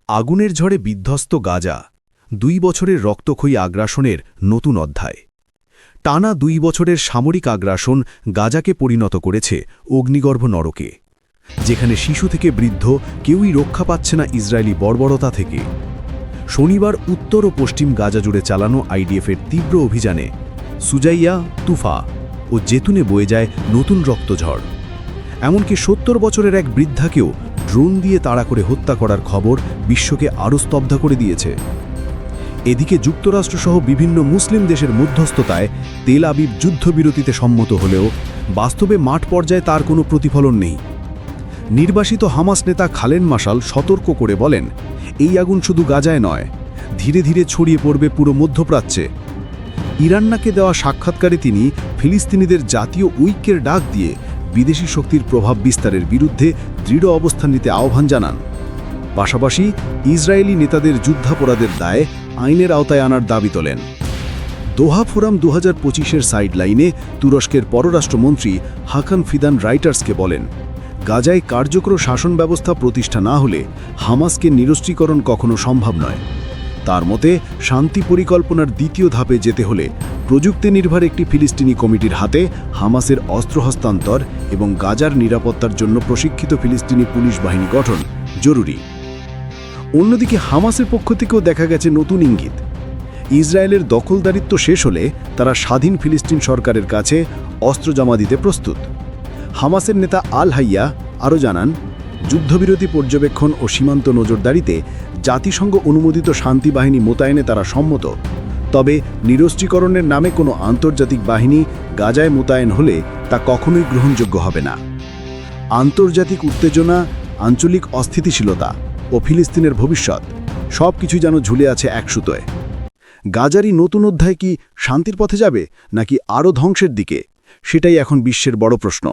আগুনের ঝড়ে বিধ্বস্ত গাজা 2 বছরের রক্তক্ষয়ী আগ্রাসনের নতুন অধ্যায়। টানা 2 বছরের সামরিক আগ্রাসন গাজাকে পরিণত করেছে অগ্নিগর্ভ নরকে, যেখানে শিশু থেকে বৃদ্ধ কেউই রক্ষা পাচ্ছে না ইসরায়েলি বর্বরতা থেকে। শনিবার উত্তর ও পশ্চিম গাজা জুড়ে চালানো আইডিএফের তীব্র অভিযানে সুজাইয়া, তুফা ও জেতুনে বয়ে যায় নতুন রক্তঝড়। এমনকি 70 বছরের এক বৃদ্ধাকেও ড্রোন দিয়ে তাড়া করে হত্যা করার খবর বিশ্বকে আরও স্তব্ধ করে দিয়েছে। এদিকে যুক্তরাষ্ট্রসহ বিভিন্ন মুসলিম দেশের মধ্যস্থতায় তেল আবিব যুদ্ধবিরতিতে সম্মত হলেও বাস্তবে মাঠ পর্যায়ে তার কোনো প্রতিফলন নেই। নির্বাসিত হামাস নেতা খালেদ মাশাল সতর্ক করে বলেন, এই আগুন শুধু গাজায় নয়, ধীরে ধীরে ছড়িয়ে পড়বে পুরো মধ্যপ্রাচ্যে। ইরানকে দেওয়া সাক্ষাৎকারে তিনি ফিলিস্তিনিদের জাতীয় ঐক্যের ডাক দিয়ে বিদেশি শক্তির প্রভাব বিস্তারের বিরুদ্ধে দৃঢ় অবস্থান নিতে আহ্বান জানান। পাশাপাশি ইসরায়েলি নেতাদের যুদ্ধাপরাধের দায়ে আইনের আওতায় আনার দাবি তোলেন। দোহা ফোরাম 2025-এর সাইডলাইনে তুরস্কের পররাষ্ট্রমন্ত্রী হাকান ফিদান রাইটার্সকে বলেন, গাজায় কার্যকর শাসন ব্যবস্থা প্রতিষ্ঠা না হলে হামাসকে নিরস্ত্রীকরণ কখনো সম্ভব নয়। তার মতে, শান্তি পরিকল্পনার দ্বিতীয় ধাপে যেতে হলে প্রযুক্তি নির্ভর একটি ফিলিস্তিনি কমিটির হাতে হামাসের অস্ত্র হস্তান্তর এবং গাজার নিরাপত্তার জন্য প্রশিক্ষিত ফিলিস্তিনি পুলিশ বাহিনী গঠন জরুরি। অন্যদিকে হামাসের পক্ষ থেকেও দেখা গেছে নতুন ইঙ্গিত। ইসরায়েলের দখলদারিত্ব শেষ হলে তারা স্বাধীন ফিলিস্তিন সরকারের কাছে অস্ত্র জমা দিতে প্রস্তুত। হামাসের নেতা আল হাইয়া আরও জানান, যুদ্ধবিরতি পর্যবেক্ষণ ও সীমান্ত নজরদারিতে জাতিসংঘ অনুমোদিত শান্তি বাহিনী মোতায়েনে তারা সম্মত। তবে নিরস্ত্রীকরণের নামে কোনো আন্তর্জাতিক বাহিনী গাজায় মোতায়েন হলে তা কখনোই গ্রহণযোগ্য হবে না। আন্তর্জাতিক উত্তেজনা, আঞ্চলিক অস্থিতিশীলতা ও ফিলিস্তিনের ভবিষ্যৎ সবকিছুই যেন ঝুলে আছে এক সুতোয়। গাজারই নতুন অধ্যায় কি শান্তির পথে যাবে নাকি আরও ধ্বংসের দিকে, সেটাই এখন বিশ্বের বড় প্রশ্ন।